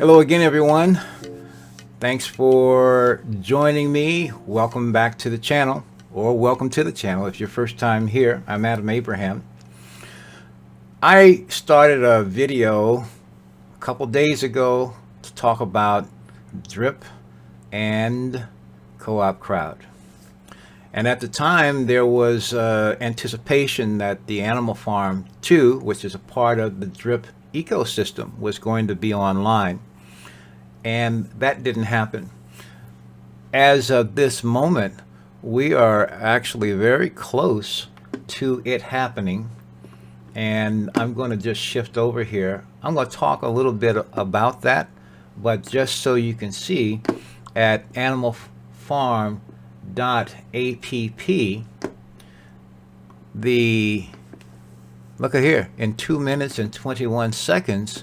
Hello again, everyone. Thanks for joining me. Welcome back to the channel, or welcome to the channel if your first time here. I'm Adam Abraham. I started a video a couple days ago to talk about drip and CoopCrowd. And at the time, there was anticipation that the Animal Farm 2, which is a part of the drip ecosystem, was going to be online. And that didn't happen. As of this moment, we are actually very close to it happening. And I'm going to just shift over here. I'm going to talk a little bit about that, but just so you can see, at animalfarm.app, look at here, in 2 minutes and 21 seconds,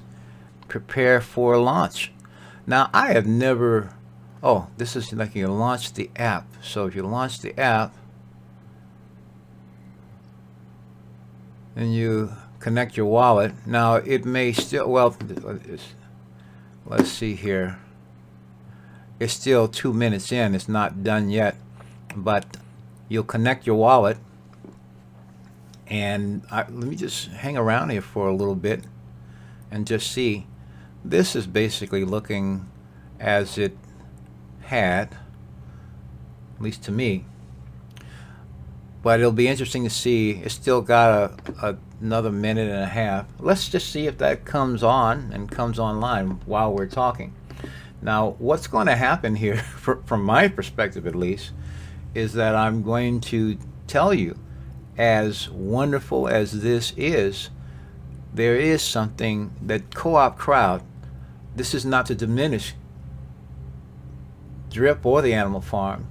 prepare for launch. Now, I have never, this is like you launch the app. So if you launch the app and you connect your wallet, now it may still, let's see here. It's still 2 minutes in, it's not done yet, but you'll connect your wallet. And let me just hang around here for a little bit and just see. This is basically looking as it had, at least to me. But it'll be interesting to see. It's still got another minute and a half. Let's just see if that comes on and comes online while we're talking. Now, what's going to happen here, from my perspective at least, is that I'm going to tell you, as wonderful as this is, there is something that CoopCrowd, this is not to diminish drip or the Animal Farm.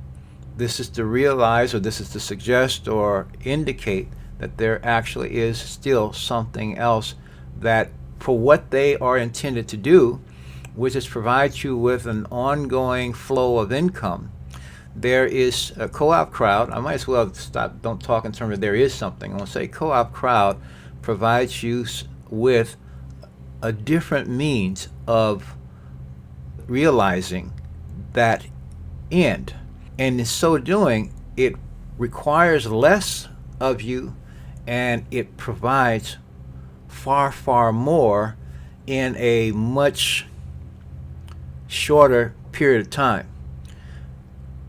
This is to realize, or this is to suggest or indicate that there actually is still something else that, for what they are intended to do, which is provide you with an ongoing flow of income. There is a CoopCrowd. I might as well stop, don't talk in terms of there is something. I want to say CoopCrowd provides you with a different means of realizing that end. And in so doing, it requires less of you, and it provides far, far more in a much shorter period of time.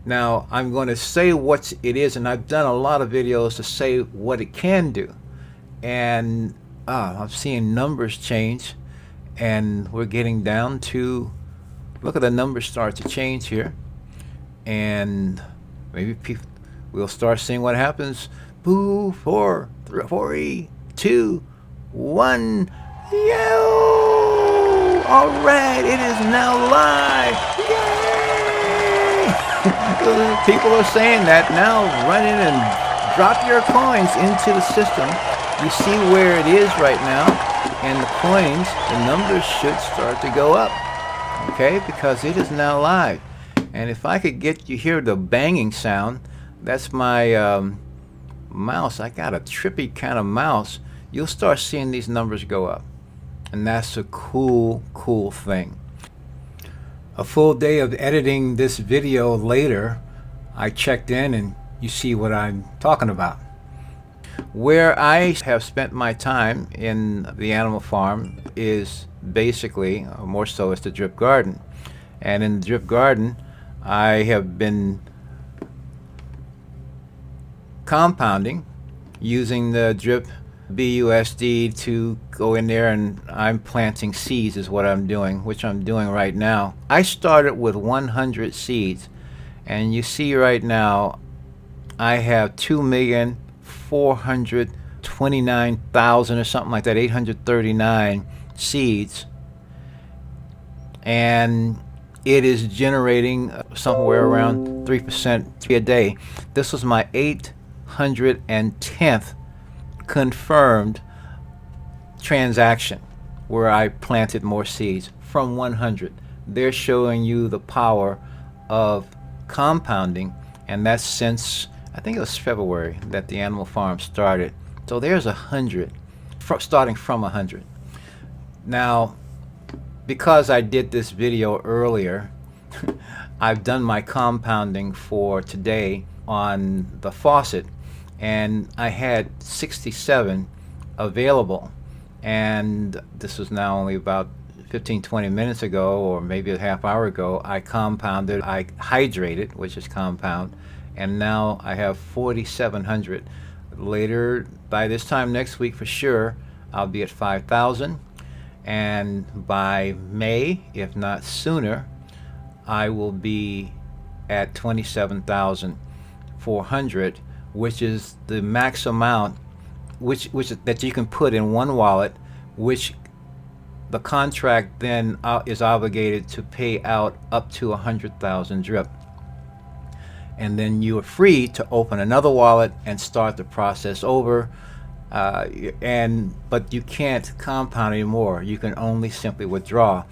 Now, I'm going to say what it is, and I've done a lot of videos to say what it can do. And I'm seeing numbers change, and we're getting down to, look at the numbers start to change here. And maybe we'll start seeing what happens. Boo, 4, 3, 2, 1. Yo! All right, it is now live. Yay! People are saying that now. Run in and drop your coins into the system. You see where it is right now, and the coins, the numbers should start to go up, okay, because it is now live. And if I could get you hear the banging sound, that's my mouse. I got a trippy kind of mouse. You'll start seeing these numbers go up, and that's a cool thing. A full day of editing this video later, I checked in, and you see what I'm talking about. Where I have spent my time in the Animal Farm is basically, more so, it's the drip garden. And in the drip garden, I have been compounding using the drip BUSD to go in there, and I'm planting seeds is what I'm doing, which I'm doing right now. I started with 100 seeds, and you see right now I have 2,429,000 or something like that, 839 seeds, and it is generating somewhere around 3% a day. This was my 810th confirmed transaction where I planted more seeds from 100. They're showing you the power of compounding, and that's since, I think it was February that the Animal Farm started. So there's 100, starting from 100. Now, because I did this video earlier, I've done my compounding for today on the faucet, and I had 67 available, and this was now only about 15-20 minutes ago, or maybe a half hour ago. I compounded, I hydrated, which is compound, and now I have 4,700. Later, by this time next week for sure, I'll be at 5,000, and by May, if not sooner, I will be at 27,400, which is the max amount which that you can put in one wallet, which the contract then is obligated to pay out up to 100,000 drip. And then you are free to open another wallet and start the process over. But you can't compound anymore. You can only simply withdraw.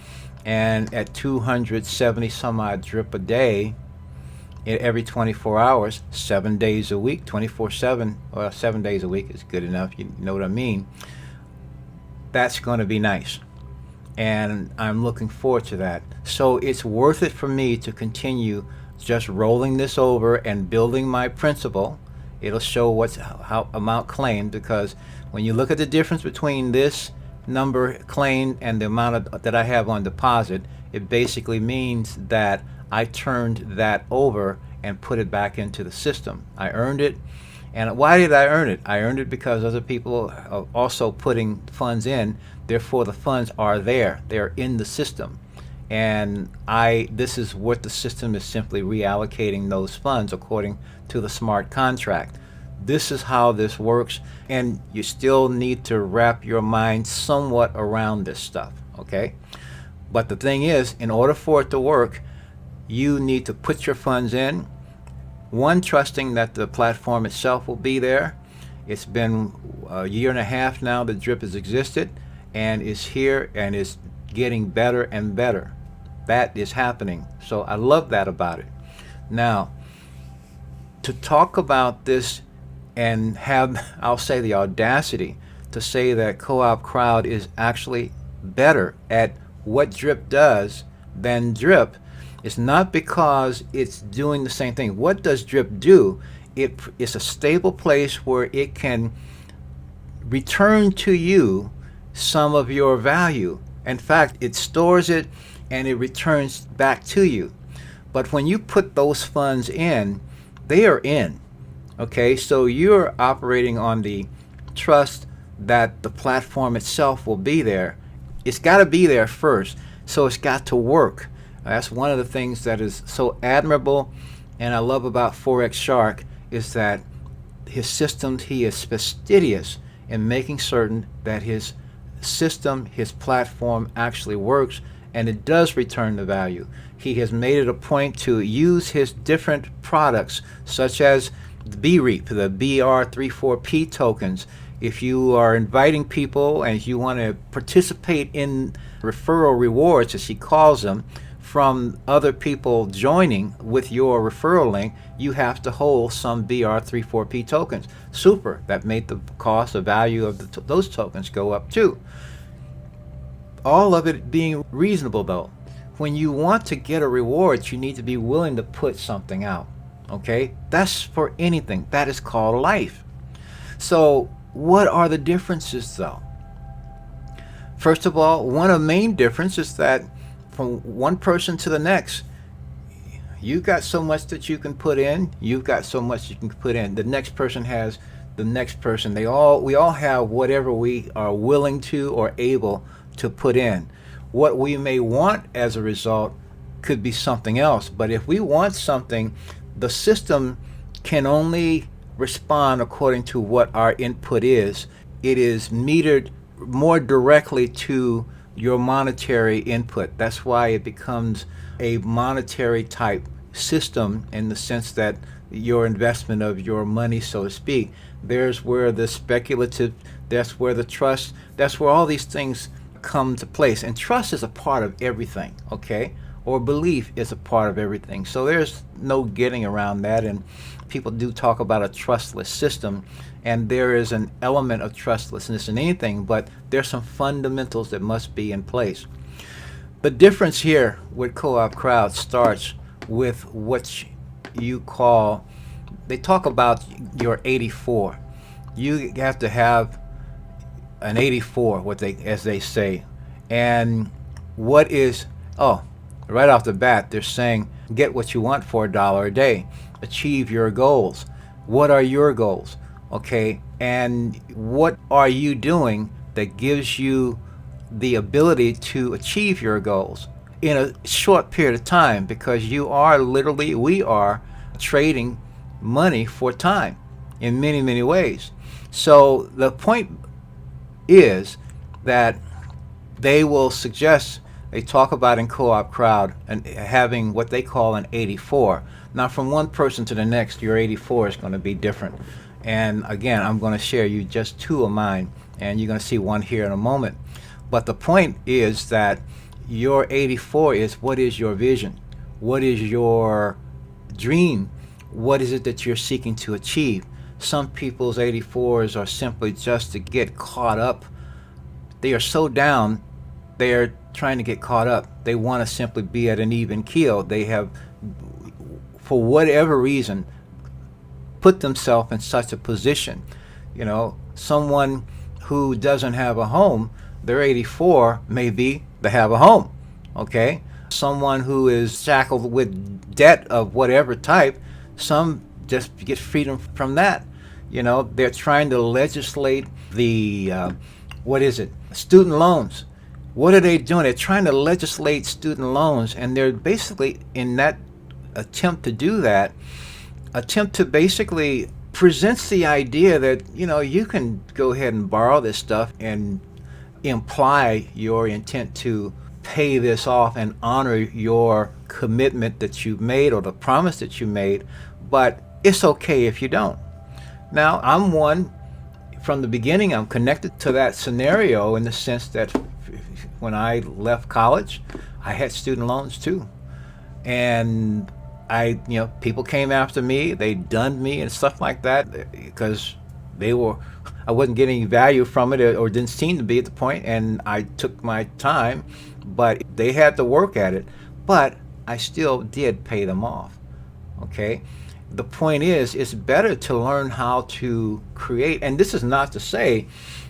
And at 270 some odd drip a day, every 24 hours, 7 days a week, 24/7, well, 7 days a week is good enough. You know what I mean? That's going to be nice, and I'm looking forward to that. So it's worth it for me to continue just rolling this over and building my principal. It'll show how amount claimed, because when you look at the difference between this number claimed and the amount that I have on deposit, it basically means that I turned that over and put it back into the system. I earned it. And why did I earn it? I earned it because other people are also putting funds in. Therefore, the funds are there. They're in the system. And this is what the system is simply reallocating those funds according to the smart contract. This is how this works, and you still need to wrap your mind somewhat around this stuff, okay? But the thing is, in order for it to work, you need to put your funds in, one, trusting that the platform itself will be there. It's been a year and a half now that drip has existed and is here and is getting better and better. That is happening. So I love that about it. Now, to talk about this and have, I'll say, the audacity to say that CoopCrowd is actually better at what drip does than drip, it's not because it's doing the same thing. What does drip do? It's a stable place where it can return to you some of your value. In fact, it stores it and it returns back to you. But when you put those funds in, they are in. Okay, so you're operating on the trust that the platform itself will be there. It's got to be there first, so it's got to work. That's one of the things that is so admirable and I love about Forex Shark, is that his systems, he is fastidious in making certain that his system, his platform actually works, and it does return the value. He has made it a point to use his different products, such as the BREAP, the BR34P tokens. If you are inviting people and you want to participate in referral rewards, as he calls them, from other people joining with your referral link, you have to hold some BR34P tokens. Super. That made the cost, the value of those tokens go up too. All of it being reasonable though. When you want to get a reward, you need to be willing to put something out. Okay? That's for anything. That is called life. So what are the differences though? First of all, one of the main differences is that from one person to the next, you got so much that you can put in, you've got so much you can put in. The next person has the next person. We all have whatever we are willing to or able to put in. What we may want as a result could be something else. But if we want something, the system can only respond according to what our input is. It is metered more directly to your monetary input. That's why it becomes a monetary type system, in the sense that your investment of your money, so to speak, there's where the speculative, that's where the trust, that's where all these things come to place. And trust is a part of everything, okay? Or belief is a part of everything. So there's no getting around that. And people do talk about a trustless system, and there is an element of trustlessness in anything, but there's some fundamentals that must be in place. The difference here with co-op crowd starts with what you call, they talk about your 84. You have to have an 84, what they, as they say. And what is, oh, right off the bat, they're saying get what you want for $1 a day. Achieve your goals. What are your goals? Okay, and what are you doing that gives you the ability to achieve your goals in a short period of time? Because you are literally, we are trading money for time in many, many ways. So the point is that they will suggest, they talk about in co-op crowd and having what they call an 84. Now from one person to the next, your 84 is going to be different. And again, I'm going to share you just two of mine, and you're going to see one here in a moment. But the point is that your 84 is, what is your vision? What is your dream? What is it that you're seeking to achieve? Some people's 84s are simply just to get caught up. They are so down, they are trying to get caught up. They want to simply be at an even keel. They have, for whatever reason, put themselves in such a position. You know, someone who doesn't have a home, their 84 may be to have a home. Okay? Someone who is shackled with debt of whatever type, some just get freedom from that. You know, they're trying to legislate the, what is it? Student loans. What are they doing? They're trying to legislate student loans, and they're basically, in that attempt to do that, attempt to basically presents the idea that, you know, you can go ahead and borrow this stuff and imply your intent to pay this off and honor your commitment that you made or the promise that you made, but it's okay if you don't. Now, I'm one, from the beginning, I'm connected to that scenario in the sense that when I left college, I had student loans too. And I, you know, people came after me, they dunned me and stuff like that because they were, I wasn't getting value from it, or didn't seem to be at the point, and I took my time, but they had to work at it. But I still did pay them off. Okay? The point is, it's better to learn how to create, and this is not to say,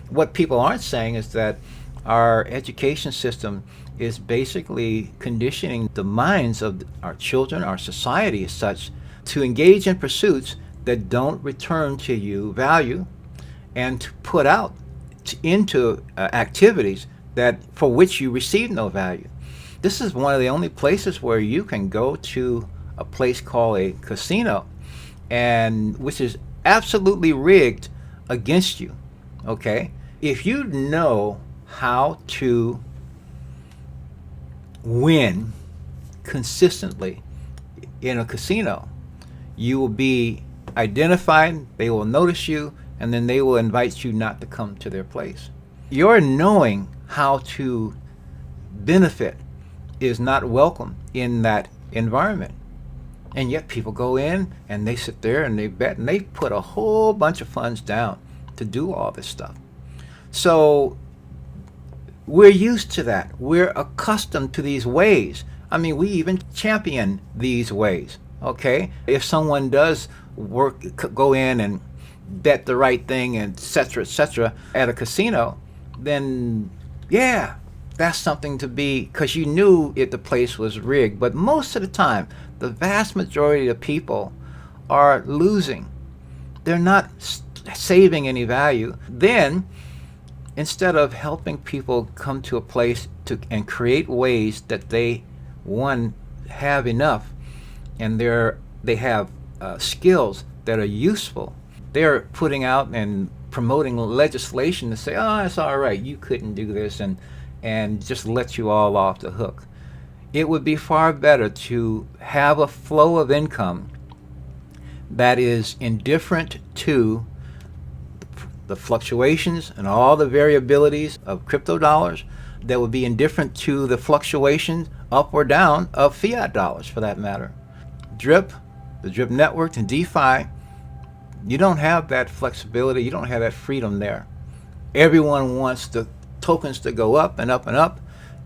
what people aren't saying is that our education system is basically conditioning the minds of our children, our society as such, to engage in pursuits that don't return to you value, and to put out into activities that for which you receive no value. This is one of the only places where you can go to a place called a casino, and which is absolutely rigged against you. Okay, if you know how to win consistently in a casino, you will be identified, they will notice you, and then they will invite you not to come to their place. Your knowing how to benefit is not welcome in that environment. And yet people go in and they sit there and they bet and they put a whole bunch of funds down to do all this stuff. So we're used to that. We're accustomed to these ways. I mean, we even champion these ways. Okay? If someone does go in and bet the right thing, and etc., at a casino, then yeah, that's something to be, because you knew the place was rigged. But most of the time, the vast majority of people are losing. They're not saving any value. Then, instead of helping people come to a place to and create ways that they, one, have enough, and they have skills that are useful, they're putting out and promoting legislation to say, oh, it's all right, you couldn't do this, and just let you all off the hook. It would be far better to have a flow of income that is indifferent to the fluctuations and all the variabilities of crypto dollars, that would be indifferent to the fluctuations up or down of fiat dollars, for that matter. The Drip network and DeFi, you don't have that flexibility, you don't have that freedom there. Everyone wants the tokens to go up and up and up,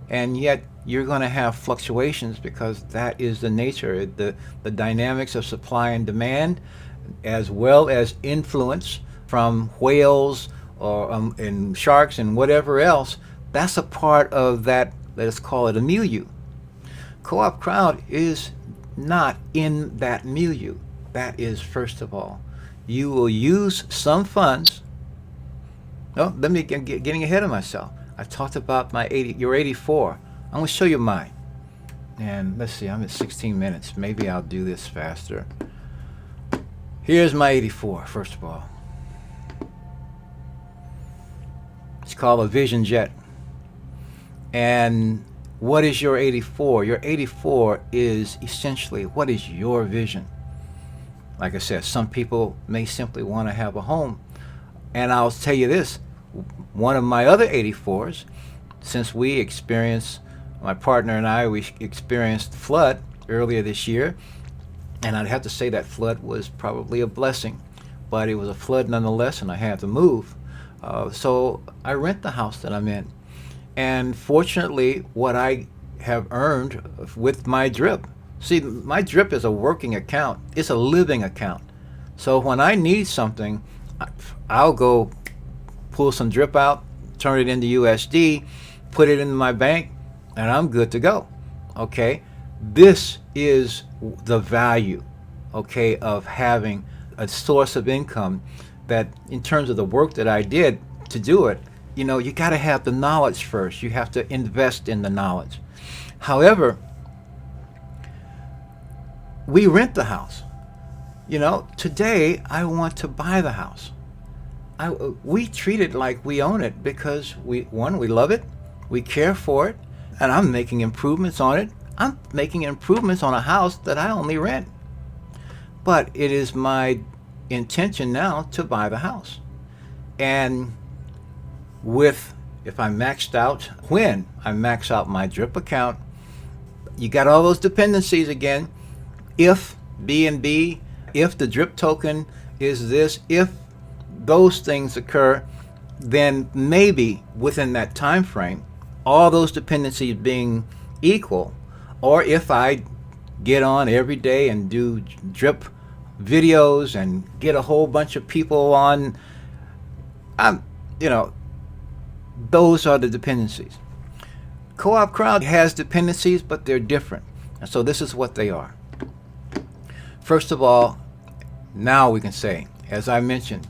and yet you're going to have fluctuations because that is the nature, the dynamics of supply and demand, as well as influence from whales or and sharks and whatever else. That's a part of that, let's call it a milieu. Co-op crowd is not in that milieu. That is, first of all, you will use some funds. Oh, let me getting ahead of myself. I talked about my 80. You're 84. I'm going to show you mine. And let's see, I'm at 16 minutes. Maybe I'll do this faster. Here's my 84, first of all. It's called a Vision Jet. And what is your 84? Your 84 is essentially, what is your vision? Like I said, some people may simply want to have a home. And I'll tell you this, one of my other 84s, since we experienced, my partner and I, we experienced flood earlier this year. And I'd have to say that flood was probably a blessing, but it was a flood nonetheless, and I had to move. So I rent the house that I'm in. And fortunately, what I have earned with my drip, see, my drip is a working account. It's a living account. So when I need something, I'll go pull some drip out, turn it into USD, put it in my bank, and I'm good to go. Okay? This is the value, okay, of having a source of income that, in terms of the work that I did to do it, you know, you got to have the knowledge first. You have to invest in the knowledge. However, we rent the house. You know, today I want to buy the house. We treat it like we own it because we love it, we care for it, and I'm making improvements on it. I'm making improvements on a house that I only rent. But it is my intention now to buy the house. And if I maxed out, when I max out my drip account, you got all those dependencies again. If B&B, if the drip token is this, if those things occur, then maybe within that time frame, all those dependencies being equal, or if I get on every day and do drip videos and get a whole bunch of people on, those are the dependencies. Co-op crowd has dependencies, but they're different. And so this is what they are. First of all, now we can say, as I mentioned,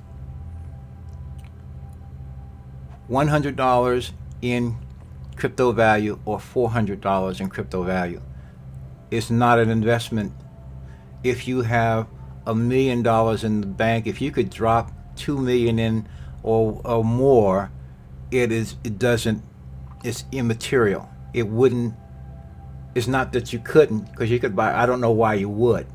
$100 in crypto value or $400 in crypto value. It's not an investment. If you have $1 million in the bank, if you could drop $2 million in or more, it's immaterial. It's not that you couldn't, because you could buy. I don't know why you would,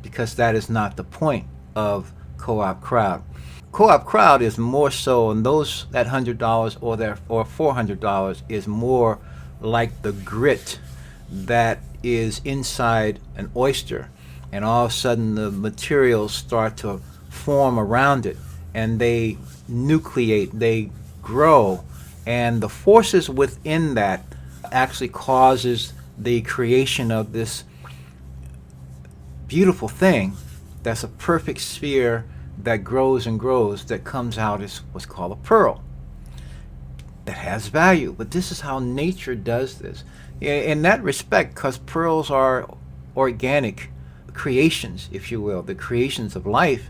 because that is not the point of Co-op Crowd. Co-op Crowd is more so, and that $100 or $400 is more like the grit that is inside an oyster, and all of a sudden the materials start to form around it, and they nucleate, they grow, and the forces within that actually causes the creation of this beautiful thing that's a perfect sphere that grows and grows, that comes out as what's called a pearl that has value. But this is how nature does this. In that respect, because pearls are organic creations, if you will, the creations of life.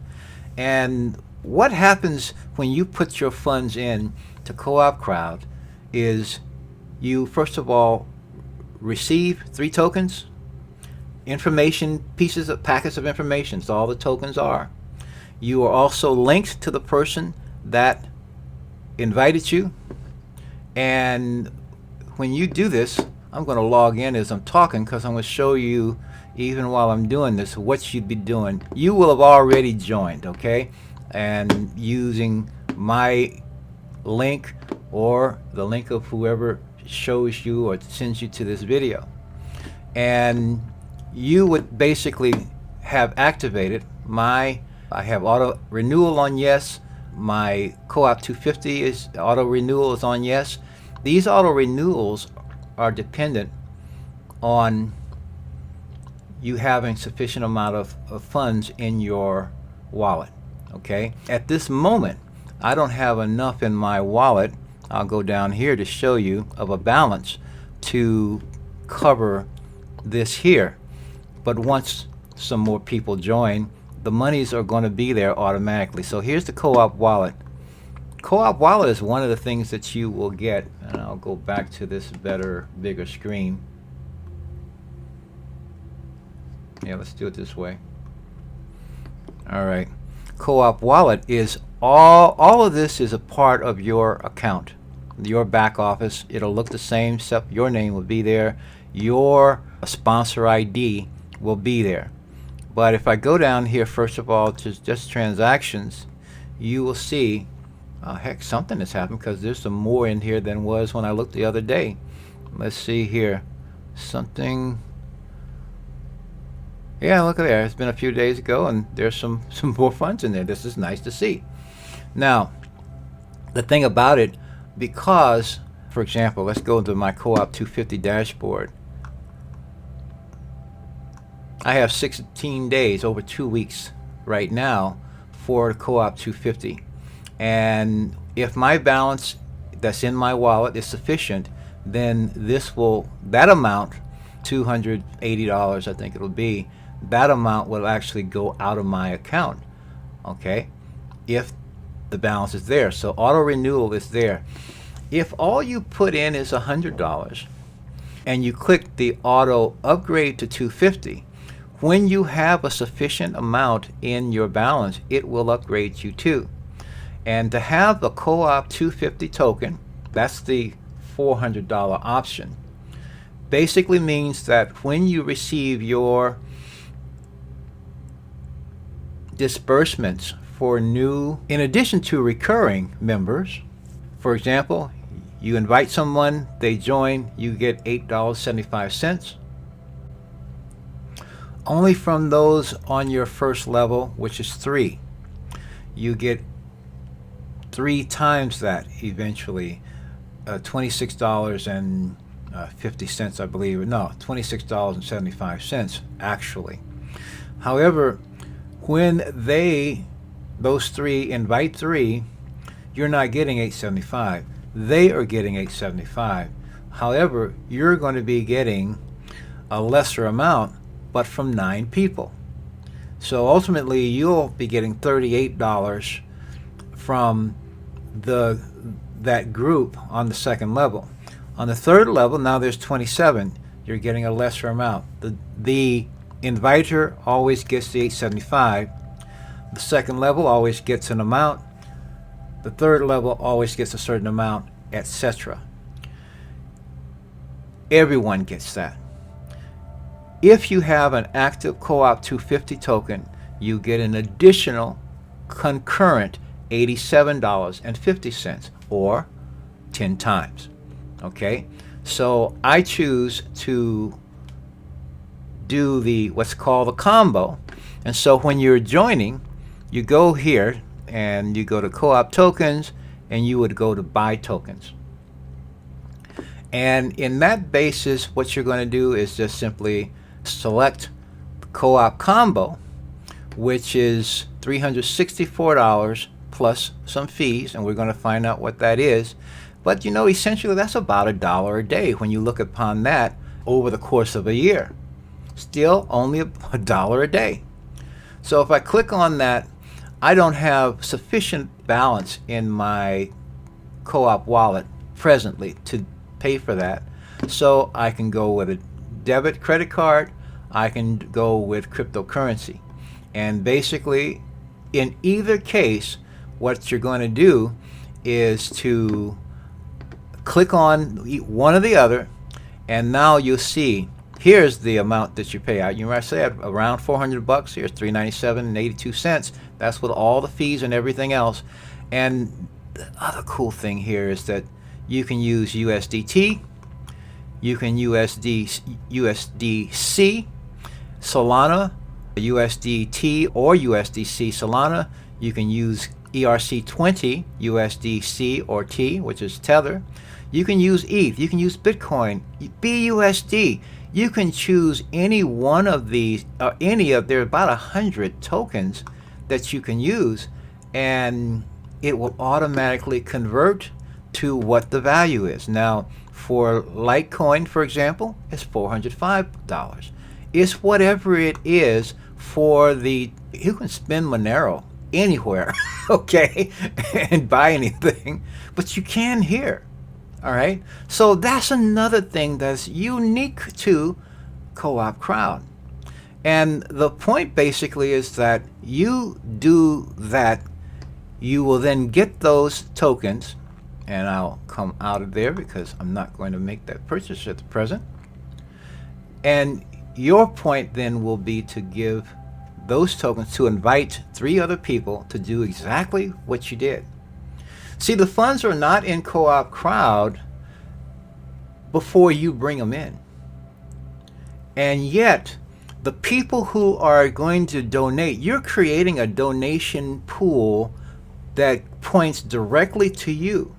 And what happens when you put your funds in to Co-op Crowd is you, first of all, receive 3 tokens, information, packets of information, so all the tokens are. You are also linked to the person that invited you. And when you do this, I'm going to log in as I'm talking, because I'm going to show you, even while I'm doing this, what you'd be doing. You will have already joined, okay? And using my link or the link of whoever shows you or sends you to this video. And you would basically have activated I have auto renewal on yes. My Co-op 250 is auto renewal is on yes. These auto renewals are dependent on you having sufficient amount of funds in your wallet. Okay, at this moment I don't have enough in my wallet. I'll go down here to show you of a balance to cover this here, but once some more people join, the monies are going to be there automatically. So here's the co-op wallet. Co-op wallet is one of the things that you will get, and I'll go back to this bigger screen. Yeah, let's do it this way. All right, co-op wallet is all of this is a part of your account, your back office. It'll look the same, except your name will be there, your sponsor ID will be there. But if I go down here, first of all, to just transactions, you will see, heck, something has happened, because there's some more in here than was when I looked the other day. Let's see here, something. Yeah, look at there. It's been a few days ago, and there's some more funds in there. This is nice to see. Now, the thing about it, because, for example, let's go into my Co-op 250 dashboard. I have 16 days, over 2 weeks right now for Co-op 250. And if my balance that's in my wallet is sufficient, then that amount, $280, I think it'll be, that amount will actually go out of my account, okay, if the balance is there. So auto renewal is there. If all you put in is $100 and you click the auto upgrade to 250, when you have a sufficient amount in your balance, it will upgrade you too. And to have a Co-op 250 token, that's the $400 option, basically means that when you receive your disbursements for new, in addition to recurring members, for example, you invite someone, they join, you get $8.75. Only from those on your first level, which is 3, you get 3 times that eventually, $26.50, I believe. No, $26.75 actually. However, when those 3 invite 3, you're not getting $8.75. They are getting $8.75. However, you're going to be getting a lesser amount, but from 9 people. So ultimately, you'll be getting $38 from that group on the second level. On the third level, now there's 27. You're getting a lesser amount. The inviter always gets the $8.75. The second level always gets an amount. The third level always gets a certain amount, etc. Everyone gets that. If you have an active Co-op 250 token, you get an additional concurrent $87.50, or 10 times. Okay, so I choose to do what's called a combo. And so when you're joining, you go here and you go to Co-op tokens, and you would go to buy tokens. And in that basis, what you're going to do is just simply select Co-op combo, which is $364 plus some fees, and we're going to find out what that is. But you know, essentially that's about $1 a day when you look upon that over the course of a year. Still only $1 a day. So if I click on that, I don't have sufficient balance in my Co-op wallet presently to pay for that. So I can go with a debit credit card, I can go with cryptocurrency. And basically, in either case, what you're going to do is to click on one or the other, and now you'll see here's the amount that you pay out. You might say around $400. Here's $397.82. That's with all the fees and everything else. And the other cool thing here is that you can use USDT, you can USDC, Solana, USDT or USDC Solana. You can use ERC20, USDC or T, which is Tether. You can use ETH. You can use Bitcoin, BUSD. You can choose any one of these, or there are about 100 tokens that you can use, and it will automatically convert to what the value is. Now, for Litecoin, for example, it's $405. It's whatever it is for the, you can spend Monero anywhere, okay, and buy anything, but you can here. All right, so that's another thing that's unique to CoopCrowd. And the point basically is that you do that, you will then get those tokens, and I'll come out of there because I'm not going to make that purchase at the present. And your point then will be to give those tokens, to invite 3 other people to do exactly what you did. See, the funds are not in CoopCrowd before you bring them in. And yet, the people who are going to donate, you're creating a donation pool that points directly to you.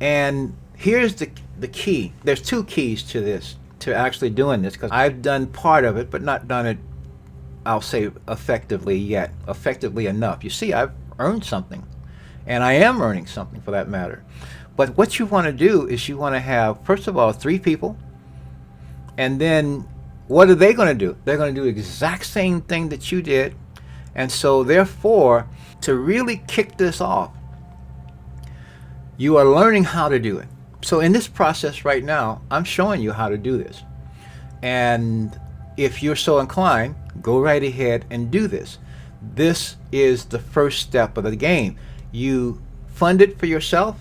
And here's the key. There's 2 keys to this, to actually doing this, because I've done part of it, but not done it, I'll say, effectively yet, effectively enough. You see, I've earned something. And I am earning something, for that matter. But what you want to do is you want to have, first of all, 3 people. And then what are they going to do? They're going to do the exact same thing that you did. And so therefore, to really kick this off, you are learning how to do it. So in this process right now, I'm showing you how to do this. And if you're so inclined, go right ahead and do this. This is the first step of the game. You fund it for yourself.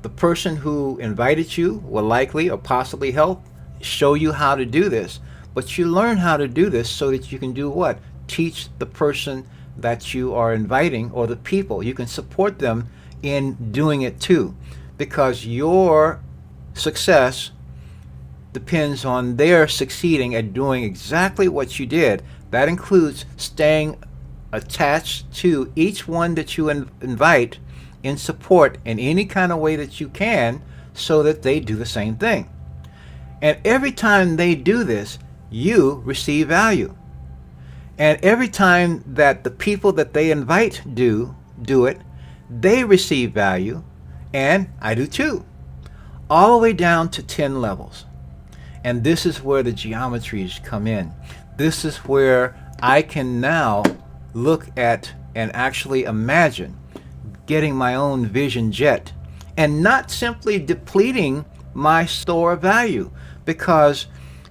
The person who invited you will likely or possibly help show you how to do this. But you learn how to do this so that you can do what? Teach the person that you are inviting, or the people. You can support them in doing it too, because your success depends on their succeeding at doing exactly what you did. That includes staying attached to each one that you invite in support in any kind of way that you can, so that they do the same thing. And every time they do this, you receive value. And every time that the people that they invite do it, they receive value, and I do too, all the way down to 10 levels. And this is where the geometries come in. This is where I can now look at and actually imagine getting my own vision jet, and not simply depleting my store of value, because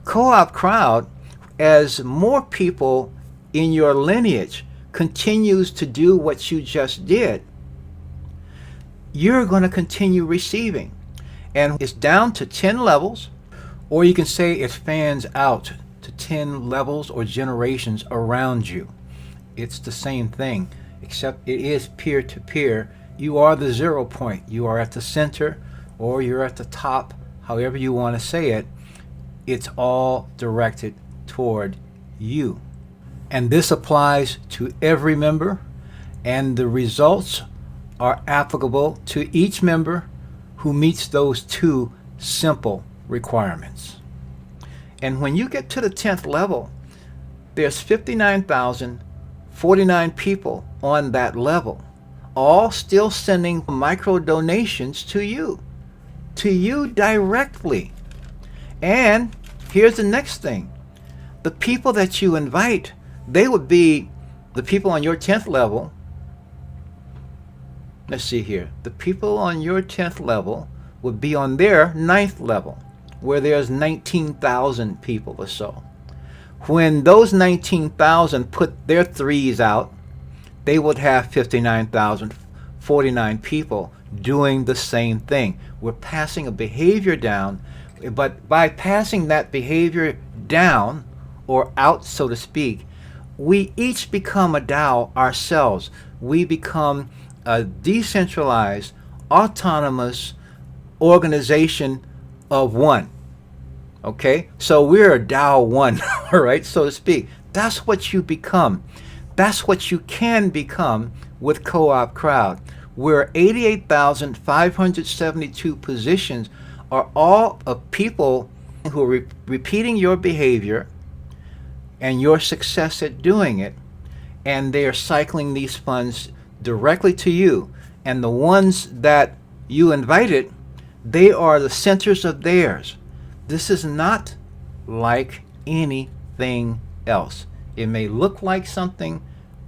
CoopCrowd, as more people in your lineage continues to do what you just did, you're going to continue receiving. And it's down to 10 levels, or you can say it fans out to 10 levels or generations around you. It's the same thing, except it is peer-to-peer. You are the 0 point. You are at the center, or you're at the top, however you want to say it. It's all directed toward you. And this applies to every member, and the results are applicable to each member who meets those 2 simple requirements. And when you get to the 10th level, there's 59,049 people on that level, all still sending micro donations to you directly. And here's the next thing. The people that you invite, they would be the people on your 10th level. Let's see here. The people on your 10th level would be on their 9th level, where there's 19,000 people or so. When those 19,000 put their 3s out, they would have 59,049 people doing the same thing. We're passing a behavior down, but by passing that behavior down, or out, so to speak, we each become a DAO ourselves. We become a decentralized, autonomous organization of one. Okay? So we're a DAO one, all right, so to speak. That's what you become. That's what you can become with CoopCrowd, where 88,572 positions are all of people who are repeating your behavior and your success at doing it, and they are cycling these funds directly to you. And the ones that you invited, they are the centers of theirs. This is not like anything else. It may look like something,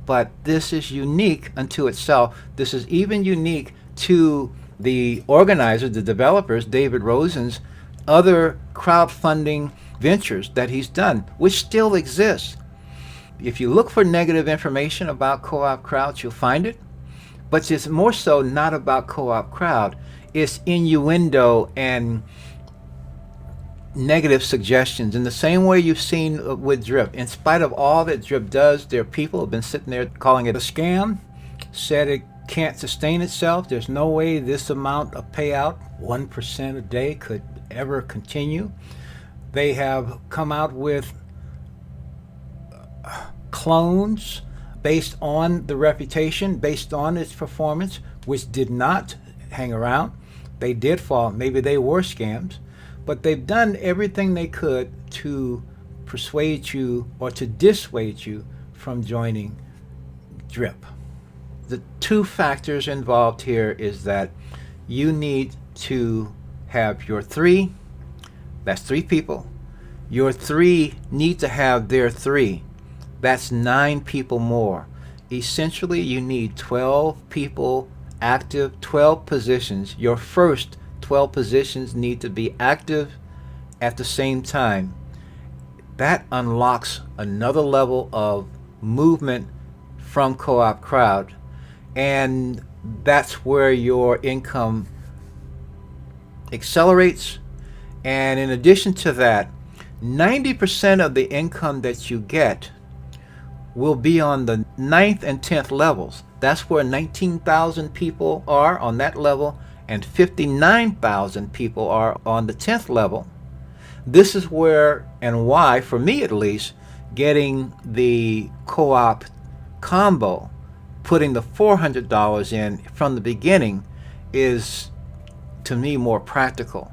but this is unique unto itself. This is even unique to the organizer, the developers, David Rosen's other crowdfunding ventures that he's done, which still exists. If you look for negative information about CoopCrowd, you'll find it, but it's more so not about CoopCrowd. It's innuendo and negative suggestions in the same way you've seen with Drip. In spite of all that Drip does, there are people who have been sitting there calling it a scam, said it can't sustain itself. There's no way this amount of payout, 1% a day, could ever continue. They have come out with clones based on the reputation, based on its performance, which did not hang around. They did fall. Maybe they were scams, but they've done everything they could to persuade you or to dissuade you from joining Drip. The two factors involved here is that you need to have your three, that's three people. Your three need to have their three. That's 9 people more. Essentially, you need 12 people active, 12 positions. Your first 12 positions need to be active at the same time. That unlocks another level of movement from CoopCrowd, and that's where your income accelerates. And in addition to that, 90% of the income that you get will be on the 9th and 10th levels. That's where 19,000 people are on that level, and 59,000 people are on the 10th level. This is where and why, for me at least, getting the co-op combo, putting the $400 in from the beginning, is to me more practical,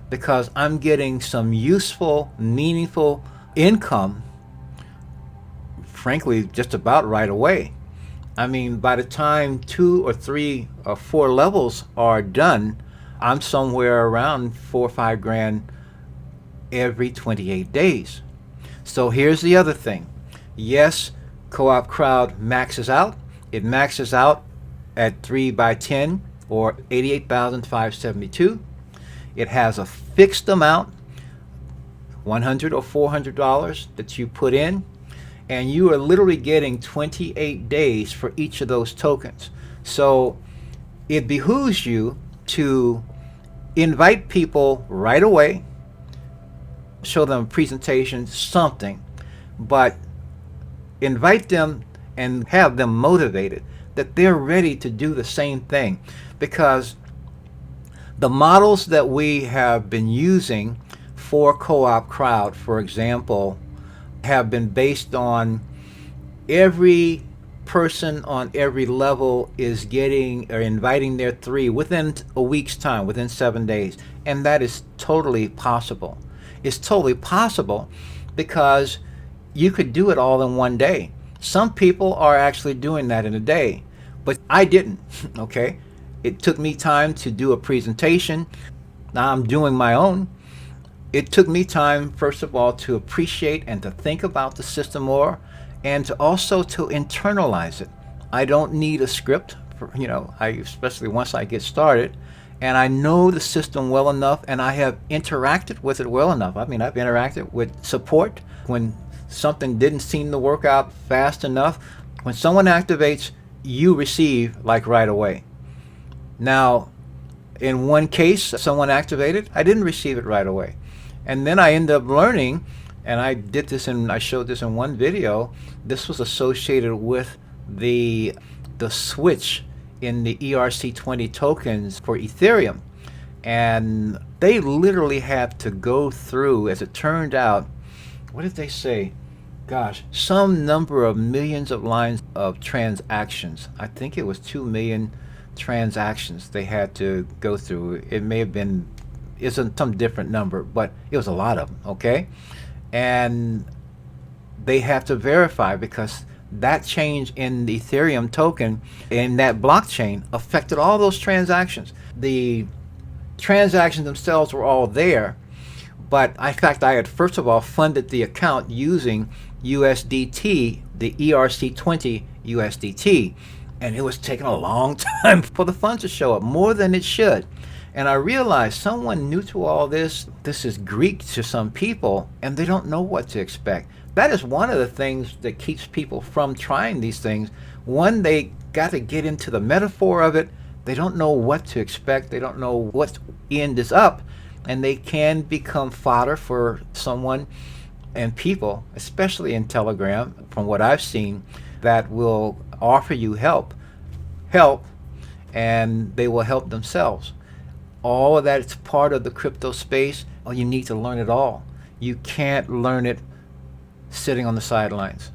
because I'm getting some useful, meaningful income, frankly, just about right away. I mean, by the time 2 or 3 or 4 levels are done, I'm somewhere around 4 or 5 grand every 28 days. So here's the other thing. Yes, CoopCrowd maxes out. It maxes out at 3 by 10 or 88,572. It has a fixed amount, $100 or $400 that you put in, and you are literally getting 28 days for each of those tokens. So it behooves you to invite people right away, show them a presentation, something, but invite them and have them motivated that they're ready to do the same thing. Because the models that we have been using for CoopCrowd, for example, have been based on every person on every level is getting or inviting their 3 within a week's time, within 7 days. And that is totally possible. It's totally possible because you could do it all in one day. Some people are actually doing that in a day, but I didn't, okay? It took me time to do a presentation. Now I'm doing my own. It took me time, first of all, to appreciate and to think about the system more, and to also to internalize it. I don't need a script, for, especially once I get started, and I know the system well enough, and I have interacted with it well enough. I mean, I've interacted with support when something didn't seem to work out fast enough. When someone activates, you receive like right away. Now, in one case, someone activated, I didn't receive it right away. And then I ended up learning, and I showed this in one video. This was associated with the switch in the ERC20 tokens for Ethereum. And they literally had to go through, as it turned out, what did they say? gosh, some number of millions of lines of transactions. I think it was 2 million transactions they had to go through. It may have been, it's some different number, but it was a lot of them, okay? And they have to verify because that change in the Ethereum token in that blockchain affected all those transactions. The transactions themselves were all there, but in fact, I had first of all funded the account using USDT, the ERC20 USDT, and it was taking a long time for the funds to show up, more than it should. And I realized someone new to all this is Greek to some people, and they don't know what to expect. That is one of the things that keeps people from trying these things. One, they got to get into the metaphor of it. They don't know what to expect. They don't know what end is up, and they can become fodder for someone and people, especially in Telegram, from what I've seen, that will offer you help, and they will help themselves. All of that is part of the crypto space. Oh, you need to learn it all. You can't learn it sitting on the sidelines.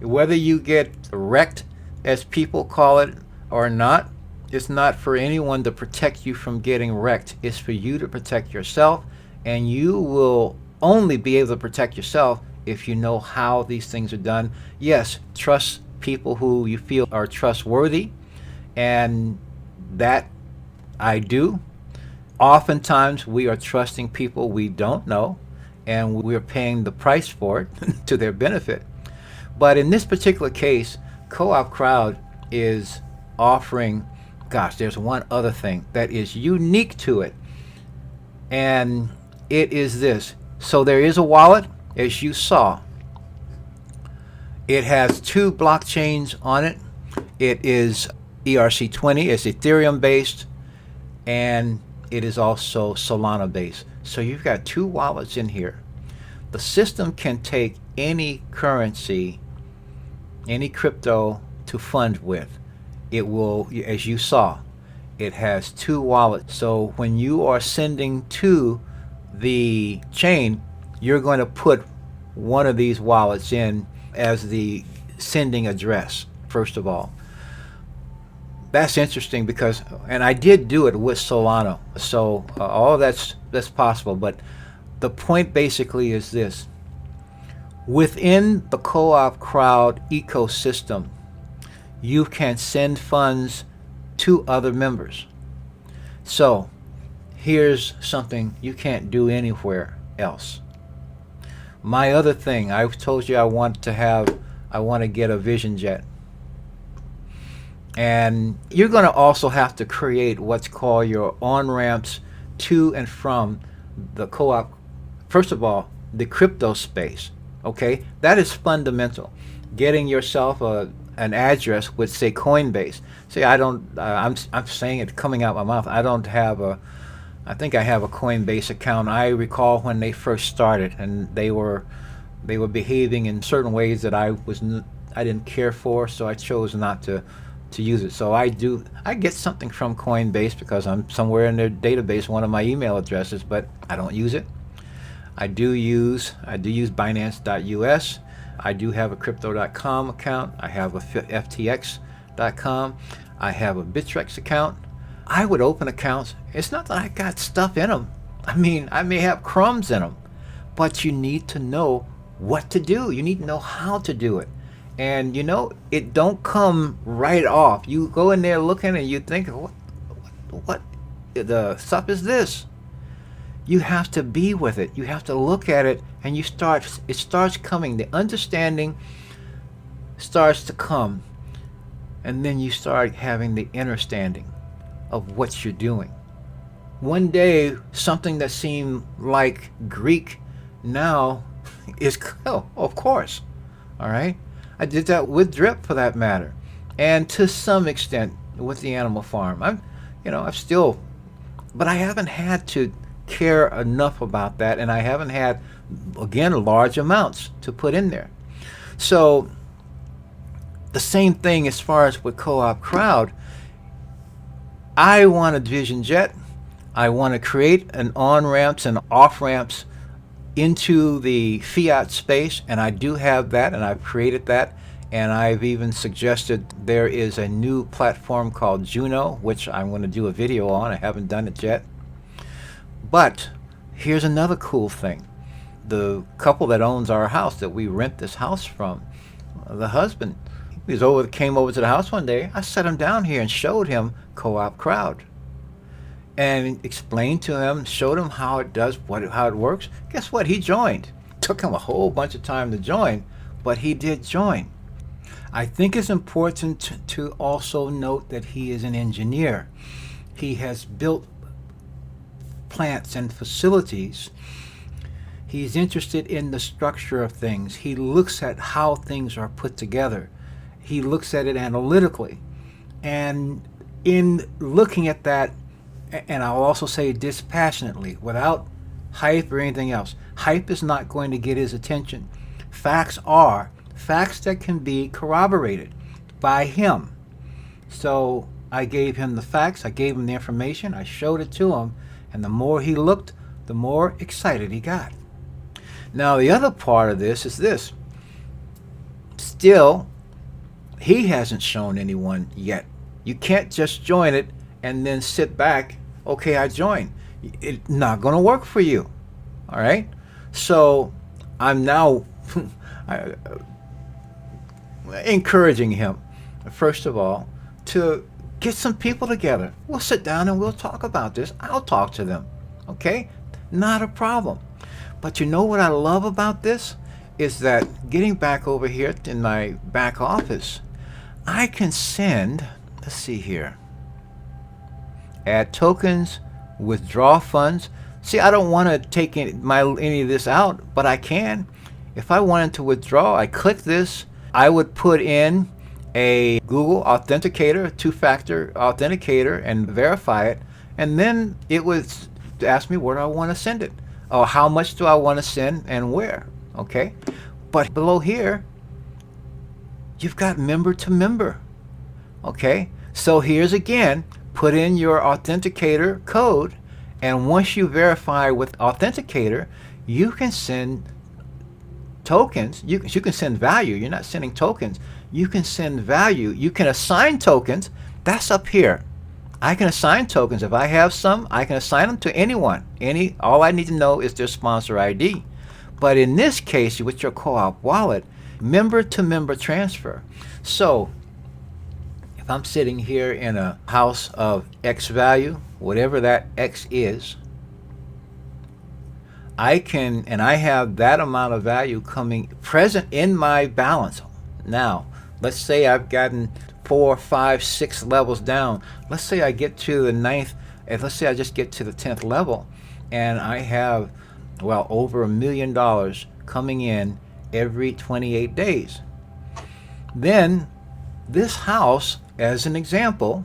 Whether you get wrecked, as people call it, or not, it's not for anyone to protect you from getting wrecked. It's for you to protect yourself, and you will only be able to protect yourself if you know how these things are done. Yes, trust people who you feel are trustworthy, and that I do. Oftentimes we are trusting people we don't know, and we're paying the price for it to their benefit. But in this particular case, CoopCrowd is offering, gosh, there's one other thing that is unique to it, and it is this. So there is a wallet, as you saw. It has 2 blockchains on it. It is ERC20, it's Ethereum based, and it is also Solana based. So you've got 2 wallets in here. The system can take any currency, any crypto to fund with. It will, as you saw, it has 2 wallets. So when you are sending to the chain, you're going to put one of these wallets in as the sending address, first of all. That's interesting because, and I did do it with Solana, so all of that's possible. But the point basically is this: within the CoopCrowd ecosystem, you can send funds to other members. So here's something you can't do anywhere else. My other thing, I told you I want to get a Vision Jet. And you're going to also have to create what's called your on-ramps to and from the co-op. First of all, the crypto space, okay? That is fundamental. Getting yourself an address with, say, Coinbase. See, I'm saying it coming out my mouth. I think I have a Coinbase account. I recall when they first started, and they were behaving in certain ways that I didn't care for, so I chose not to use it. So I get something from Coinbase because I'm somewhere in their database, one of my email addresses, but I don't use it. I do use Binance.us. I do have a Crypto.com account. I have a FTX.com. I have a Bittrex account. I would open accounts. It's not that I got stuff in them. I mean, I may have crumbs in them, but you need to know what to do. You need to know how to do it. And it don't come right off. You go in there looking and you think, what the stuff is this? You have to be with it. You have to look at it, and it starts coming. The understanding starts to come, and then you start having the understanding of what you're doing. One day, something that seemed like Greek now is, of course, all right? I did that with Drip, for that matter, and to some extent with the Animal Farm. But I haven't had to care enough about that, and I haven't had, again, large amounts to put in there. So the same thing as far as with CoopCrowd. I want a Vision Jet. I want to create an on-ramps and off-ramps into the fiat space, and I do have that, and I've created that, and I've even suggested there is a new platform called Juno, which I'm going to do a video on. I haven't done it yet. But here's another cool thing. The couple that owns our house, that we rent this house from, the husband, came over to the house one day. I sat him down here and showed him CoopCrowd and explained to him, showed him how it does, how it works. Guess what? He joined. Took him a whole bunch of time to join, but he did join. I think it's important to also note that he is an engineer. He has built plants and facilities. He's interested in the structure of things. He looks at how things are put together. He looks at it analytically. And in looking at that, and I'll also say dispassionately, without hype or anything else. Hype is not going to get his attention. Facts are facts that can be corroborated by him. So I gave him the facts, I gave him the information, I showed it to him, and the more he looked, the more excited he got. Now the other part of this is this. Still, he hasn't shown anyone yet. You can't just join it and then sit back, okay, I joined. It's not going to work for you. All right? So I'm now encouraging him, first of all, to get some people together. We'll sit down and we'll talk about this. I'll talk to them. Okay? Not a problem. But you know what I love about this? Is that getting back over here in my back office, I can send, let's see here, add tokens, withdraw funds. See, I don't want to take any of this out, but I can. If I wanted to withdraw, I click this. I would put in a Google Authenticator, two-factor authenticator, and verify it. And then it would ask me where do I want to send it, or how much do I want to send and where. Okay? But below here, you've got member to member. Okay? So here's again, put in your authenticator code, and once you verify with authenticator, you can send tokens. You can send value. You're not sending tokens. You can send value. You can assign tokens. That's up here. I can assign tokens. If I have some, I can assign them to anyone. All I need to know is their sponsor ID. But in this case, with your co-op wallet, member to member transfer. So if I'm sitting here in a house of X value, whatever that X is, I can, and I have that amount of value coming present in my balance. Now, let's say I've gotten 4, 5, 6 levels down. Let's say I get to the 9th, and let's say I just get to the 10th level, and I have, well, over $1 million coming in every 28 days. Then this house, as an example,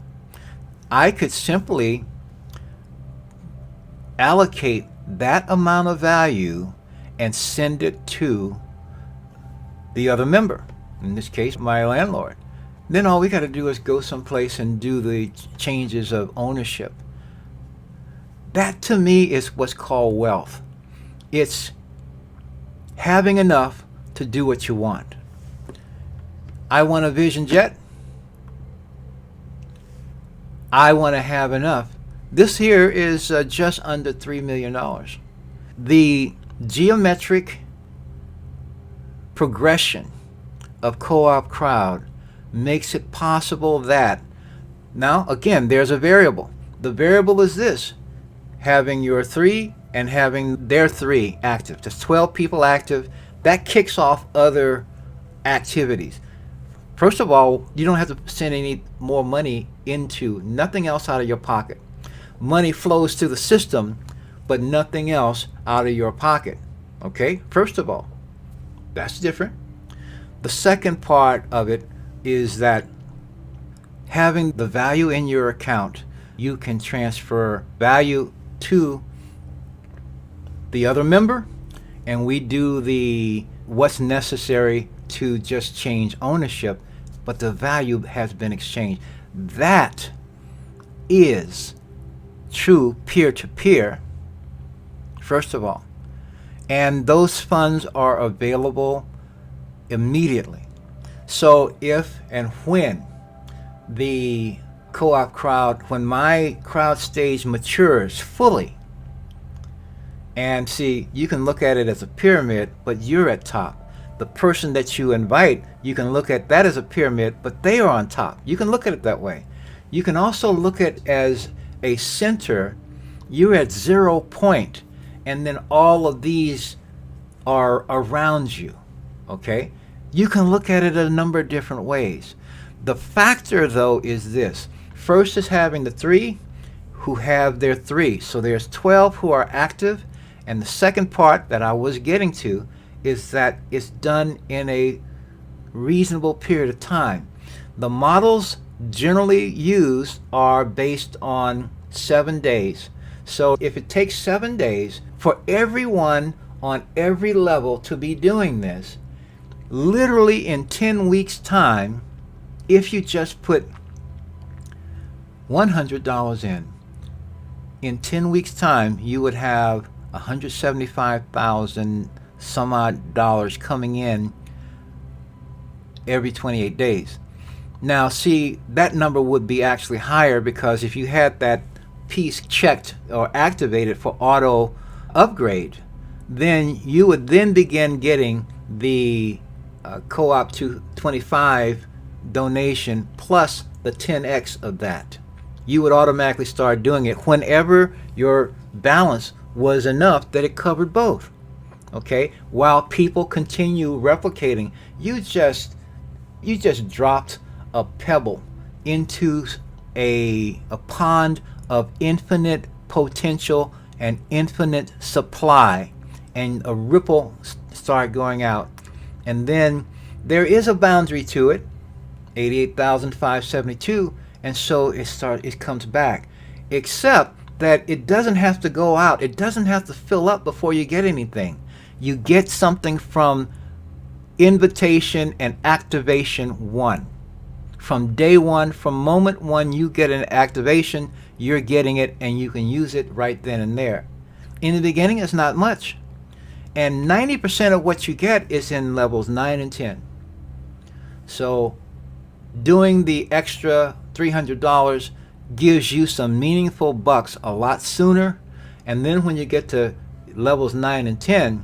I could simply allocate that amount of value and send it to the other member, in this case my landlord. Then all we got to do is go someplace and do the changes of ownership. That to me is what's called wealth. It's having enough to do what you want. I want a Vision Jet. I want to have enough. This here is just under $3 million. The geometric progression of CoopCrowd makes it possible that, now again, there's a variable. The variable is this: having your 3 and having their 3 active. There's 12 people active. That kicks off other activities. First of all, you don't have to send any more money into, nothing else out of your pocket. Money flows to the system, but nothing else out of your pocket. Okay? First of all, that's different. The second part of it is that having the value in your account, you can transfer value to the other member, and we do the what's necessary to just change ownership, but the value has been exchanged. That is true peer-to-peer, first of all. and those funds are available immediately. So if and when the co-op crowd, when my crowd stage matures fully, and see, you can look at it as a pyramid, but you're at top. The person that you invite, you can look at that as a pyramid, but they are on top. You can look at it that way. You can also look at it as a center. You're at 0 point, and then all of these are around you. Okay? You can look at it a number of different ways. The factor, though, is this. First is having the 3 who have their 3. So there's 12 who are active. And the second part that I was getting to is that it's done in a reasonable period of time. The models generally used are based on 7 days. So if it takes 7 days for everyone on every level to be doing this, literally in 10 weeks' time, if you just put $100 in 10 weeks' time, you would have $175,000 some odd dollars coming in every 28 days. Now, see, that number would be actually higher, because if you had that piece checked or activated for auto upgrade, then you would then begin getting the co-op 225 donation plus the 10x of that. You would automatically start doing it whenever your balance was enough that it covered both. Okay, while people continue replicating, you just dropped a pebble into a pond of infinite potential and infinite supply, and a ripple started going out. And then there is a boundary to it, 88,572, and so it comes back. Except that it doesn't have to go out. It doesn't have to fill up before you get anything. You get something from invitation and activation 1. From day 1, from moment 1, you get an activation, you're getting it, and you can use it right then and there. In the beginning, it's not much. And 90% of what you get is in levels 9 and 10. So doing the extra $300 gives you some meaningful bucks a lot sooner. And then when you get to levels 9 and 10,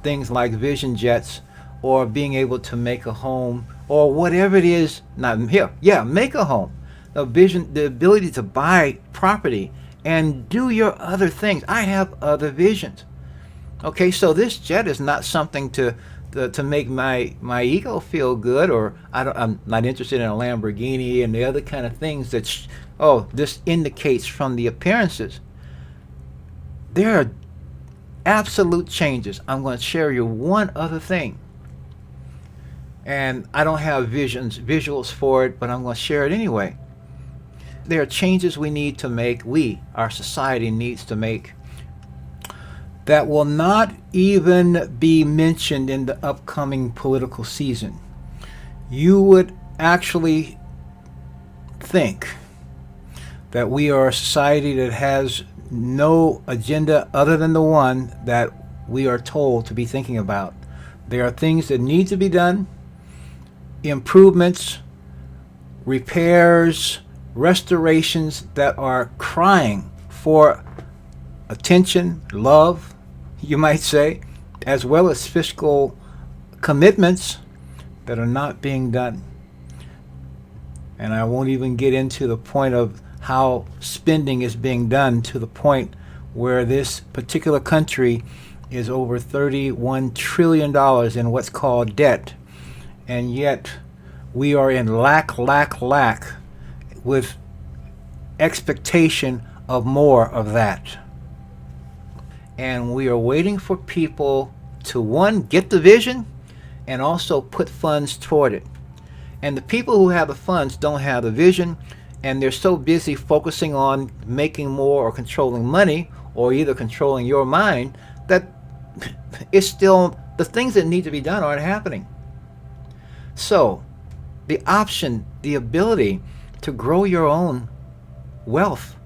things like vision jets, or being able to make a home, or whatever it is, make a home. The ability to buy property and do your other things. I have other visions. Okay, so this jet is not something to make my ego feel good, or I'm not interested in a Lamborghini and the other kind of things that this indicates from the appearances. There are absolute changes. I'm going to share you one other thing, and I don't have visuals for it, but I'm going to share it anyway. There are changes we need to make, our society needs to make, that will not even be mentioned in the upcoming political season. You would actually think that we are a society that has no agenda other than the one that we are told to be thinking about. There are things that need to be done, improvements, repairs, restorations that are crying for attention, love, you might say, as well as fiscal commitments that are not being done. And I won't even get into the point of how spending is being done, to the point where this particular country is over $31 trillion in what's called debt. And yet we are in lack with expectation of more of that. And we are waiting for people to, one, get the vision, and also put funds toward it. And the people who have the funds don't have the vision, and they're so busy focusing on making more or controlling money, or either controlling your mind, that it's still, the things that need to be done aren't happening. So the option, the ability to grow your own wealth,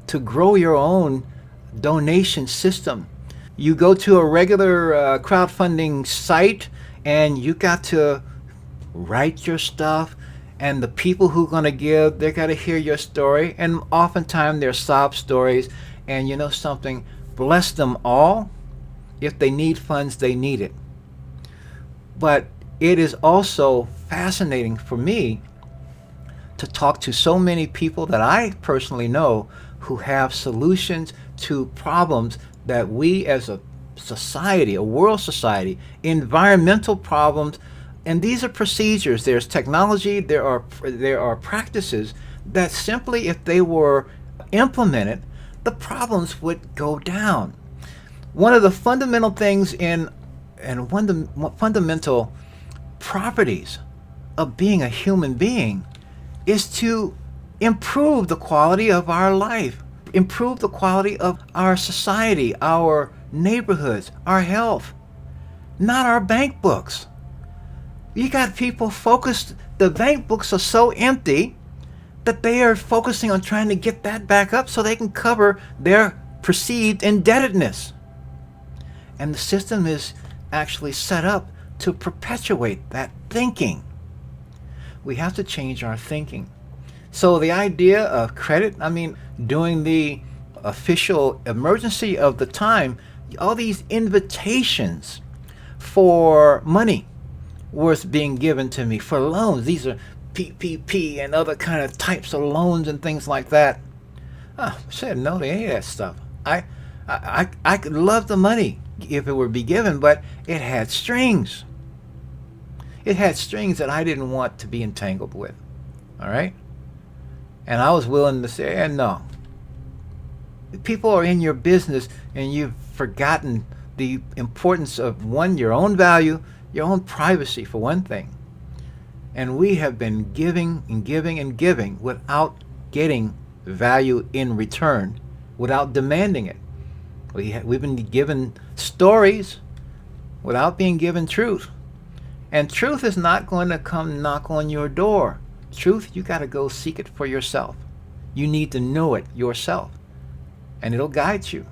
to grow your own donation system, You go to a regular crowdfunding site and you got to write your stuff, and the people who are going to give, they got to hear your story, and oftentimes they're sob stories. And you know something, bless them all. If they need funds, they need it. But it is also fascinating for me to talk to so many people that I personally know who have solutions to problems that we as a society, a world society, environmental problems, and these are procedures. There's technology, there are practices that simply, if they were implemented, the problems would go down. One of the fundamental things and one of the fundamental properties of being a human being is to improve the quality of our life, improve the quality of our society, our neighborhoods, our health, not our bank books. You got people focused, the bank books are so empty that they are focusing on trying to get that back up so they can cover their perceived indebtedness. And the system is actually set up to perpetuate that thinking. We have to change our thinking. So the idea of credit, I mean, during the official emergency of the time, all these invitations for money was being given to me for loans. These are PPP and other kind of types of loans and things like that. I said no to any of that stuff. I could love the money if it were be given, but it had strings. It had strings that I didn't want to be entangled with. All right? And I was willing to say, no. If people are in your business and you've forgotten the importance of, one, your own value, your own privacy, for one thing. And we have been giving and giving and giving without getting value in return, without demanding it. We've been given stories without being given truth. And truth is not going to come knock on your door. Truth, you got to go seek it for yourself. You need to know it yourself. And it'll guide you.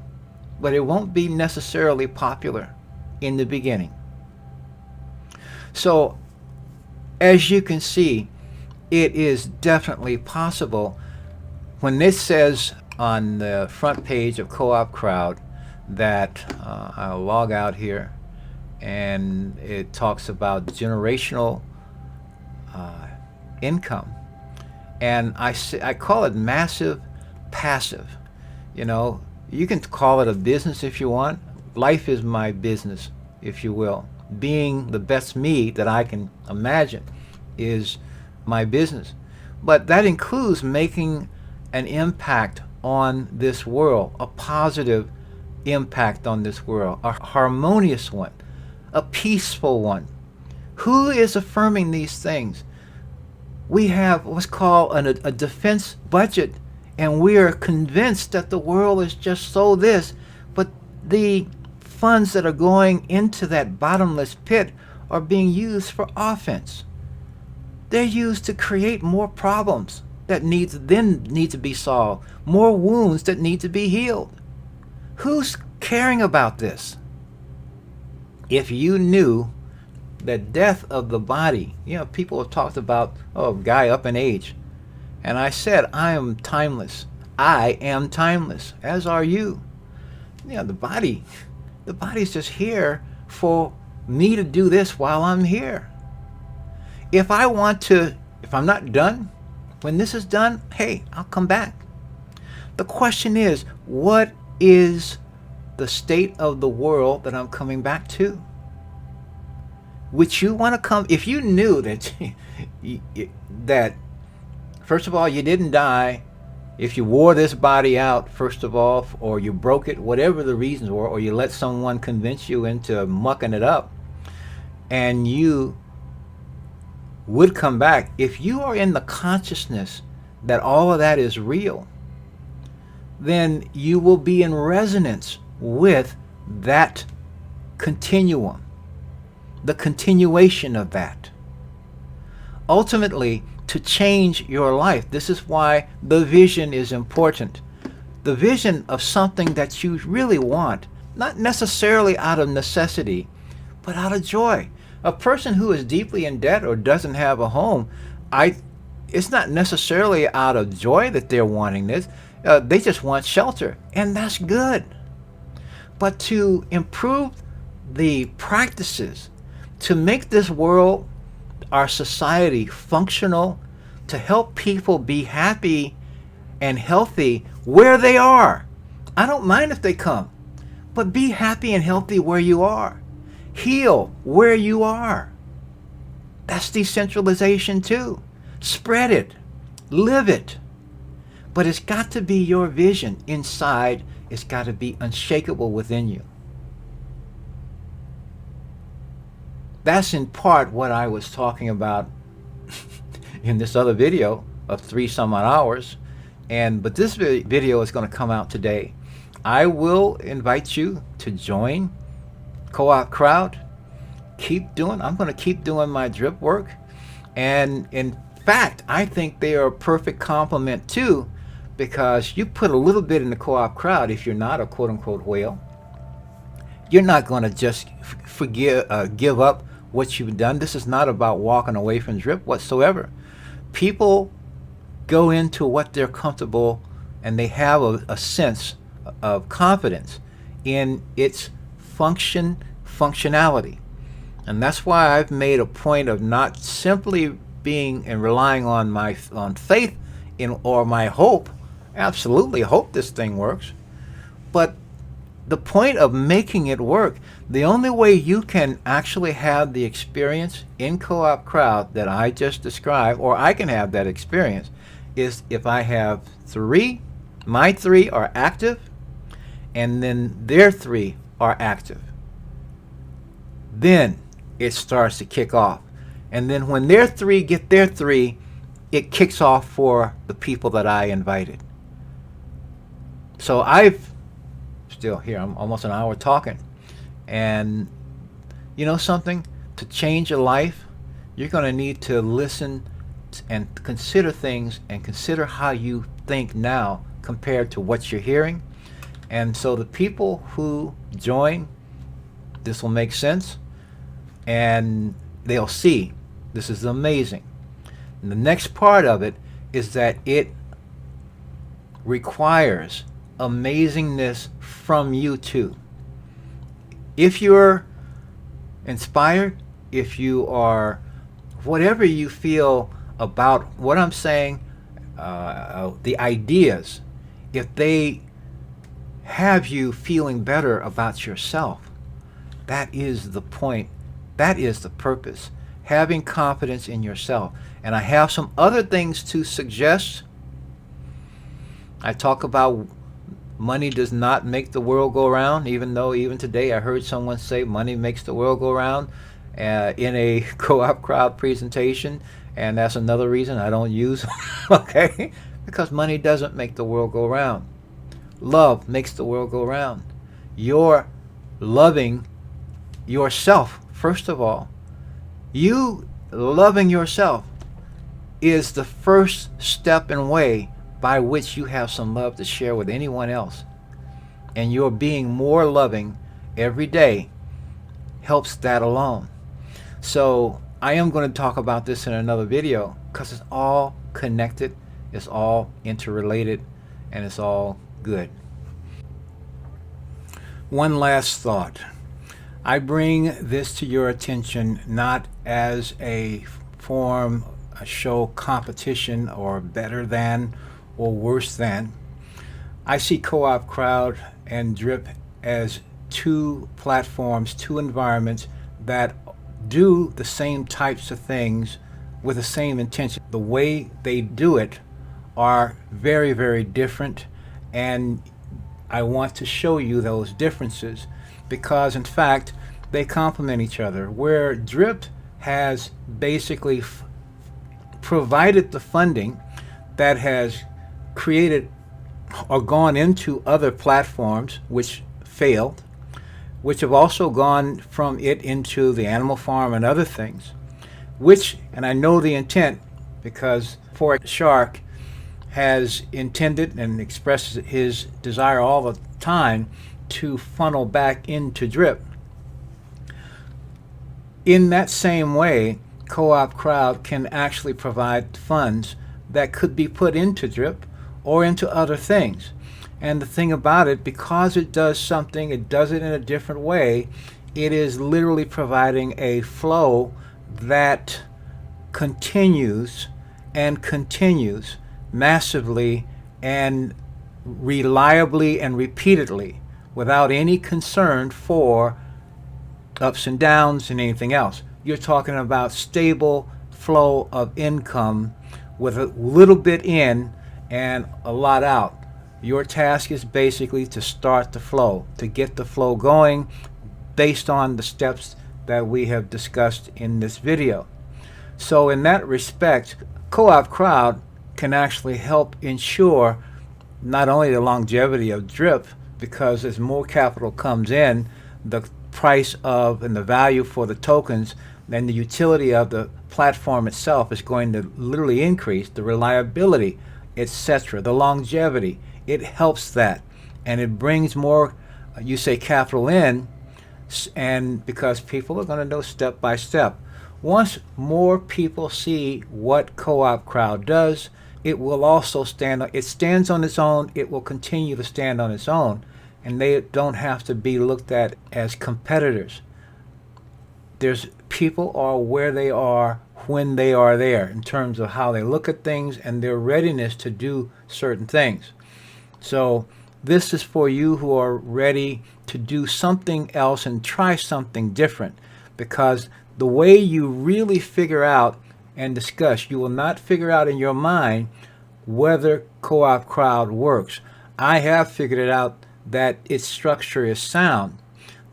But it won't be necessarily popular in the beginning. So, as you can see, it is definitely possible. When this says on the front page of CoopCrowd that I'll log out here, and it talks about generational income, and I call it massive passive. You know, you can call it a business if you want. Life is my business, if you will. Being the best me that I can imagine is my business. But that includes making an impact on this world, a positive impact on this world, a harmonious one, a peaceful one. Who is affirming these things? We have what's called a defense budget, and we are convinced that the world is just so this, but the funds that are going into that bottomless pit are being used for offense. They're used to create more problems that need to be solved, more wounds that need to be healed. Who's caring about this? If you knew that death of the body, you know, people have talked about, a guy up in age. And I said, I am timeless. I am timeless, as are you. You know, the body's just here for me to do this while I'm here. If I'm not done, when this is done, hey, I'll come back. The question is, what is the state of the world that I'm coming back to? Would you want to come, if you knew that, that first of all, you didn't die, if you wore this body out, first of all, or you broke it, whatever the reasons were, or you let someone convince you into mucking it up, and you would come back, if you are in the consciousness that all of that is real, then you will be in resonance with that continuum, the continuation of that. Ultimately, to change your life, this is why the vision is important. The vision of something that you really want not necessarily out of necessity, but out of joy. A person who is deeply in debt or doesn't have a home, it's not necessarily out of joy that they're wanting this. They just want shelter, and that's good. But to improve the practices, to make this world, our society, functional, to help people be happy and healthy where they are. I don't mind if they come, but be happy and healthy where you are. Heal where you are. That's decentralization too. Spread it. Live it. But it's got to be your vision inside. It's got to be unshakable within you. That's in part what I was talking about in this other video of 3 some odd hours. But this video is going to come out today. I will invite you to join CoopCrowd. I'm going to keep doing my drip work. And in fact, I think they are a perfect complement too, because you put a little bit in the CoopCrowd. If you're not a quote-unquote whale, you're not going to just give up what you've done. This is not about walking away from drip whatsoever. People go into what they're comfortable, and they have a sense of confidence in its functionality. And that's why I've made a point of not simply being and relying on faith or my hope. Absolutely hope this thing works. But the point of making it work, the only way you can actually have the experience in CoopCrowd that I just described, or I can have that experience, is if I have my three are active, and then their 3 are active. Then it starts to kick off. And then when their 3 get their 3, it kicks off for the people that I invited. So I'm almost an hour talking. And you know something? To change your life, you're going to need to listen and consider things and consider how you think now compared to what you're hearing. And so the people who join, this will make sense, and they'll see this is amazing. And the next part of it is that it requires amazingness from you too. If you're inspired, if you are, whatever you feel about what I'm saying, the ideas, if they have you feeling better about yourself, that is the point. That is the purpose. Having confidence in yourself. And I have some other things to suggest. I talk about money does not make the world go round, even though even today I heard someone say money makes the world go round in a CoopCrowd presentation. And that's another reason I don't use okay? Because money doesn't make the world go round. Love makes the world go round. You're loving yourself, first of all. You loving yourself is the first step and way by which you have some love to share with anyone else. And your being more loving every day helps that alone. So I am going to talk about this in another video because it's all connected, it's all interrelated, and it's all good. One last thought. I bring this to your attention not as a show competition or better than or worse than. I see CoopCrowd and Drip as 2 platforms, 2 environments that do the same types of things with the same intention. The way they do it are very, very different, and I want to show you those differences because in fact they complement each other. Where Drip has basically provided the funding that has created or gone into other platforms which failed, which have also gone from it into the animal farm and other things, which, and I know the intent because Forex Shark has intended and expresses his desire all the time to funnel back into drip. In that same way, CoopCrowd can actually provide funds that could be put into drip or into other things. And the thing about it, because it does something, it does it in a different way, it is literally providing a flow that continues and continues massively and reliably and repeatedly without any concern for ups and downs and anything else. You're talking about stable flow of income with a little bit in and a lot out. Your task is basically to start the flow, to get the flow going based on the steps that we have discussed in this video. So in that respect, CoopCrowd can actually help ensure not only the longevity of drip, because as more capital comes in, the price of and the value for the tokens and the utility of the platform itself is going to literally increase, the reliability, etc., the longevity. It helps that, and it brings more, you say, capital in, and because people are going to know step by step. Once more people see what CoopCrowd does, it will also stand. It stands on its own. It will continue to stand on its own, and they don't have to be looked at as competitors. There's people are where they are when they are there in terms of how they look at things and their readiness to do certain things. So this is for you who are ready to do something else and try something different, because the way you really figure out and discuss, you will not figure out in your mind whether CoopCrowd works. I have figured it out that its structure is sound.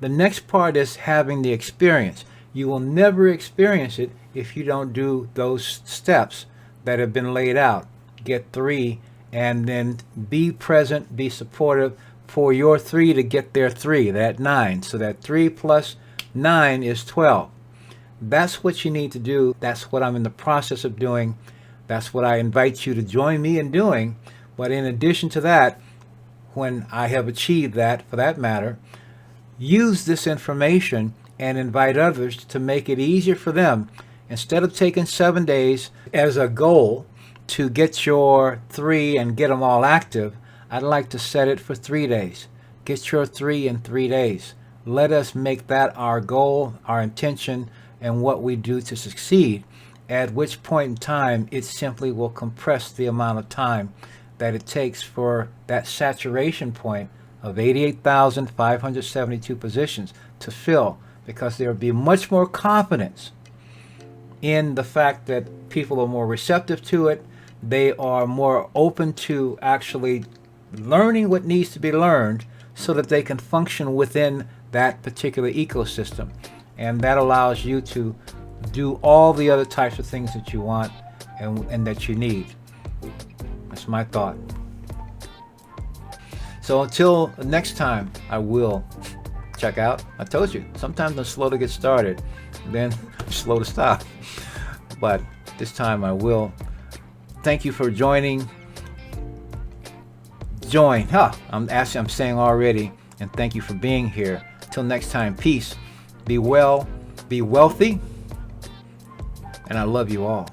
The next part is having the experience. You will never experience it if you don't do those steps that have been laid out. Get 3, and then be present, be supportive for your 3 to get their 3, that 9. So that 3 plus 9 is 12. That's what you need to do. That's what I'm in the process of doing. That's what I invite you to join me in doing. But in addition to that, when I have achieved that, for that matter, use this information and invite others to make it easier for them. Instead of taking 7 days as a goal to get your 3 and get them all active, I'd like to set it for 3 days. Get your 3 in 3 days. Let us make that our goal, our intention, and what we do to succeed, at which point in time it simply will compress the amount of time that it takes for that saturation point of 88,572 positions to fill, because there will be much more confidence in the fact that people are more receptive to it. They are more open to actually learning what needs to be learned so that they can function within that particular ecosystem. And that allows you to do all the other types of things that you want and that you need. That's my thought. So until next time, I will check out. I told you, sometimes I'm slow to get started, then I'm slow to stop. But this time I will. Thank you for joining. Join. I'm saying already. And thank you for being here. Till next time, peace. Be well, be wealthy, and I love you all.